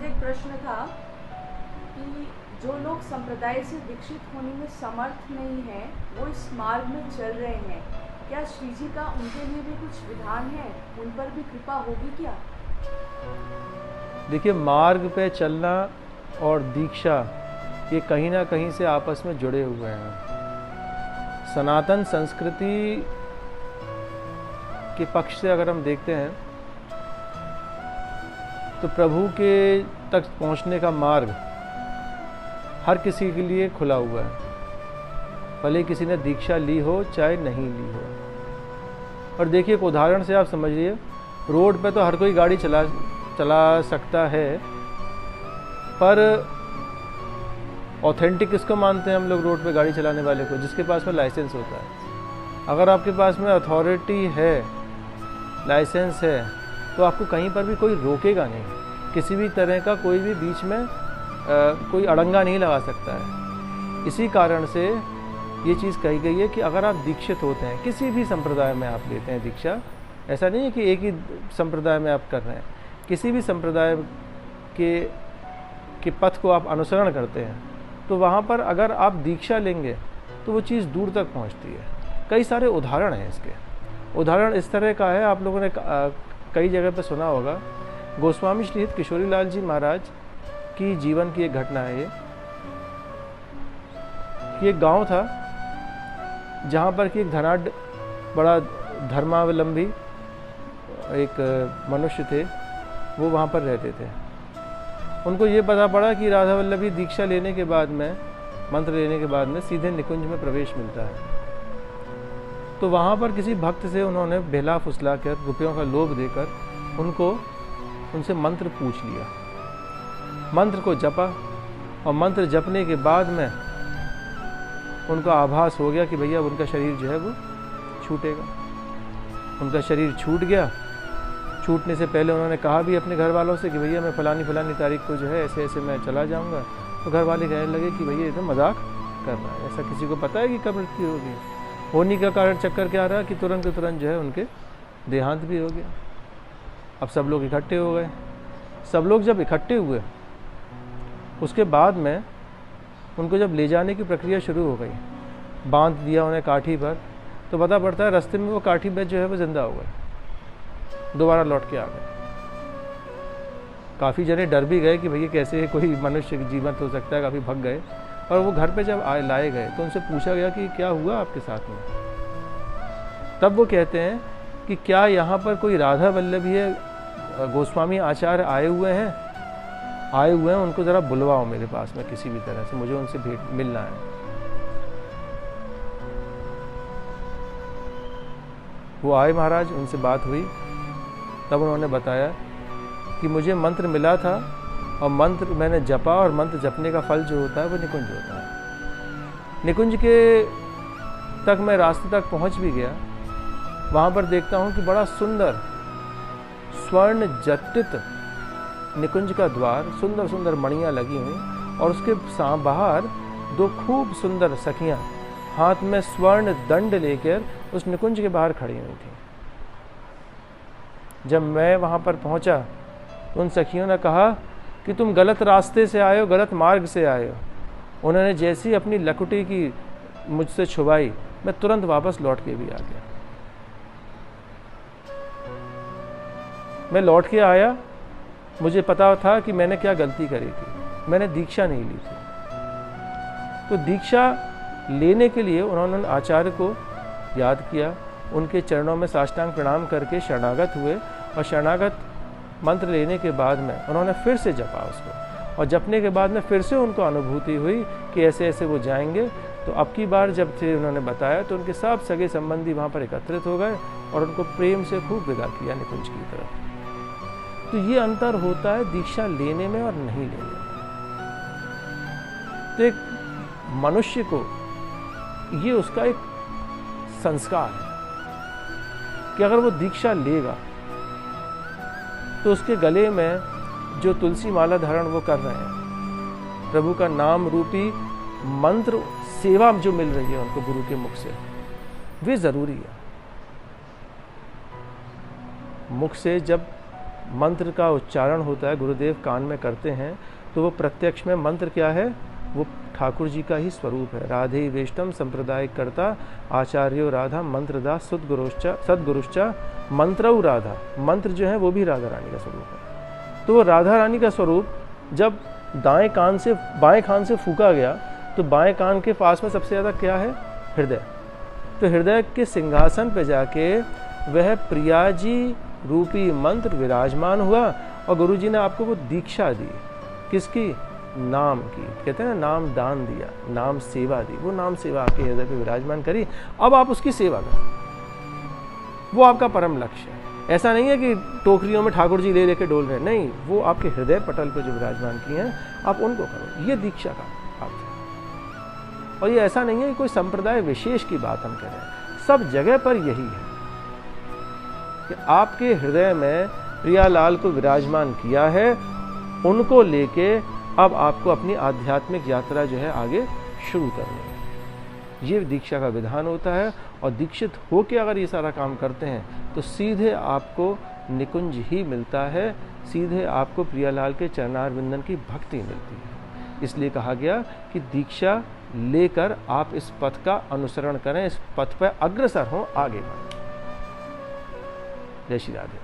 मुझे एक प्रश्न था कि जो लोग संप्रदाय से दीक्षित होने में समर्थ नहीं है, वो इस मार्ग में चल रहे हैं, क्या श्री जी का उनके लिए भी कुछ विधान है? उन पर भी कृपा होगी क्या? देखिए, मार्ग पे चलना और दीक्षा ये कहीं ना कहीं से आपस में जुड़े हुए हैं। सनातन संस्कृति के पक्ष से अगर हम देखते हैं तो प्रभु के तक पहुंचने का मार्ग हर किसी के लिए खुला हुआ है, भले किसी ने दीक्षा ली हो चाहे नहीं ली हो। और देखिए, एक उदाहरण से आप समझिए, रोड पे तो हर कोई गाड़ी चला सकता है, पर ऑथेंटिक किसको मानते हैं हम लोग रोड पे गाड़ी चलाने वाले को? जिसके पास में लाइसेंस होता है। अगर आपके पास में अथॉरिटी है, लाइसेंस है, तो आपको कहीं पर भी कोई रोकेगा नहीं। किसी भी तरह का कोई भी बीच में कोई अड़ंगा नहीं लगा सकता है। इसी कारण से ये चीज़ कही गई है कि अगर आप दीक्षित होते हैं, किसी भी संप्रदाय में आप लेते हैं दीक्षा, ऐसा नहीं है कि एक ही संप्रदाय में आप कर रहे हैं, किसी भी संप्रदाय के पथ को आप अनुसरण करते हैं, तो वहाँ पर अगर आप दीक्षा लेंगे तो वो चीज़ दूर तक पहुँचती है। कई सारे उदाहरण हैं इसके। उदाहरण इस तरह का है, आप लोगों ने कई जगह पर सुना होगा, गोस्वामी श्रीहित किशोरी लाल जी महाराज की जीवन की एक घटना है ये एक गांव था जहाँ पर कि एक धनाढ्य बड़ा धर्मावलंबी एक मनुष्य थे, वो वहाँ पर रहते थे। उनको ये पता पड़ा कि राधा वल्लभी दीक्षा लेने के बाद में, मंत्र लेने के बाद में सीधे निकुंज में प्रवेश मिलता है। तो वहाँ पर किसी भक्त से उन्होंने बेला फुसला कर, रुपयों का लोभ देकर उनसे मंत्र पूछ लिया। मंत्र को जपा और मंत्र जपने के बाद में उनको आभास हो गया कि भैया उनका शरीर जो है वो छूटेगा। उनका शरीर छूट गया। छूटने से पहले उन्होंने कहा भी अपने घर वालों से कि भैया मैं फलानी तारीख को जो है ऐसे ऐसे मैं चला जाऊंगा। तो घर वाले कहने लगे कि भैया ये तो मजाक कर रहा है, ऐसा किसी को पता है कि कब मृत्यु होगी? होने का कारण चक्कर क्या रहा कि तुरंत जो है उनके देहांत भी हो गया। अब सब लोग इकट्ठे हो गए। सब लोग जब इकट्ठे हुए, उसके बाद में उनको जब ले जाने की प्रक्रिया शुरू हो गई, बांध दिया उन्हें काठी पर, तो पता पड़ता है रास्ते में वो काठी पे जो है वो जिंदा हो गए, दोबारा लौट के आ गए। काफ़ी जने डर भी गए कि भैया कैसे कोई मनुष्य जीवंत हो सकता है, काफ़ी भग गए। और वो घर पे जब लाए गए तो उनसे पूछा गया कि क्या हुआ आपके साथ में? तब वो कहते हैं कि क्या यहाँ पर कोई राधा वल्लभी गोस्वामी आचार्य आए हुए हैं, उनको ज़रा बुलवाओ मेरे पास में किसी भी तरह से, मुझे उनसे मिलना है। वो आए महाराज, उनसे बात हुई। तब उन्होंने बताया कि मुझे मंत्र मिला था और मंत्र मैंने जपा, और मंत्र जपने का फल जो होता है वो निकुंज होता है। निकुंज के तक मैं रास्ते तक पहुंच भी गया। वहाँ पर देखता हूँ कि बड़ा सुंदर स्वर्ण जटित निकुंज का द्वार, सुंदर सुंदर मणियाँ लगी हुई, और उसके बाहर दो खूब सुंदर सखियाँ हाथ में स्वर्ण दंड लेकर उस निकुंज के बाहर खड़ी हुई थी। जब मैं वहाँ पर पहुँचा तो उन सखियों ने कहा कि तुम गलत रास्ते से आए हो, गलत मार्ग से आए हो। उन्होंने जैसी अपनी लकुटी की मुझसे छुपाई, मैं तुरंत वापस लौट के भी आ गया। मैं लौट के आया, मुझे पता था कि मैंने क्या गलती करी थी, मैंने दीक्षा नहीं ली थी। तो दीक्षा लेने के लिए उन्होंने आचार्य को याद किया, उनके चरणों में साष्टांग प्रणाम करके शरणागत हुए, और शरणागत मंत्र लेने के बाद में उन्होंने फिर से जपा उसको, और जपने के बाद में फिर से उनको अनुभूति हुई कि ऐसे ऐसे वो जाएंगे। तो अब की बार जब थे उन्होंने बताया तो उनके सब सगे संबंधी वहाँ पर एकत्रित हो गए और उनको प्रेम से खूब विदा किया निकुंज की तरफ। तो ये अंतर होता है दीक्षा लेने में और नहीं लेने में। तो एक मनुष्य को ये उसका एक संस्कार है कि अगर वो दीक्षा लेगा तो उसके गले में जो तुलसी माला धारण वो कर रहे हैं, प्रभु का नाम रूपी मंत्र सेवा जो मिल रही है उनको गुरु के मुख से, वे जरूरी है। मुख से जब मंत्र का उच्चारण होता है, गुरुदेव कान में करते हैं, तो वो प्रत्यक्ष में मंत्र क्या है, वो ठाकुर जी का ही स्वरूप है। राधे वेष्टम संप्रदाय कर्ता आचार्यो राधा मंत्रदास सदगुरुश्चा मंत्रऊ राधा। मंत्र जो है वो भी राधा रानी का स्वरूप है। तो वो राधा रानी का स्वरूप जब बाएं कान से फूका गया, तो बाएं कान के पास में सबसे ज़्यादा क्या है, हृदय। तो हृदय के सिंहासन पे जाके वह प्रिया जी रूपी मंत्र विराजमान हुआ और गुरु जी ने आपको वो दीक्षा दी। किसकी? नाम की। कहते हैं ना, नाम दान दिया, नाम सेवा दी। वो नाम सेवा आपके हृदय पे विराजमान करी। अब आप उसकी सेवा करो, वो आपका परम लक्ष्य है। ऐसा नहीं है कि टोकरियों में ठाकुर जी ले लेके डोल रहे हैं, नहीं, वो आपके हृदय पटल पे जो विराजमान किए हैं आप उनको करो। ये दीक्षा का अर्थ है। और ये ऐसा नहीं है कि कोई संप्रदाय विशेष की बात हम कह रहे हैं, सब जगह पर यही है कि आपके हृदय में प्रियालाल को विराजमान किया है, उनको लेके अब आपको अपनी आध्यात्मिक यात्रा जो है आगे शुरू करनी है। ये दीक्षा का विधान होता है। और दीक्षित होके अगर ये सारा काम करते हैं तो सीधे आपको निकुंज ही मिलता है, सीधे आपको प्रियालाल के चरणार विंदन की भक्ति मिलती है। इसलिए कहा गया कि दीक्षा लेकर आप इस पथ का अनुसरण करें, इस पथ पर अग्रसर हों, आगे बढ़ें। जय श्री राधे।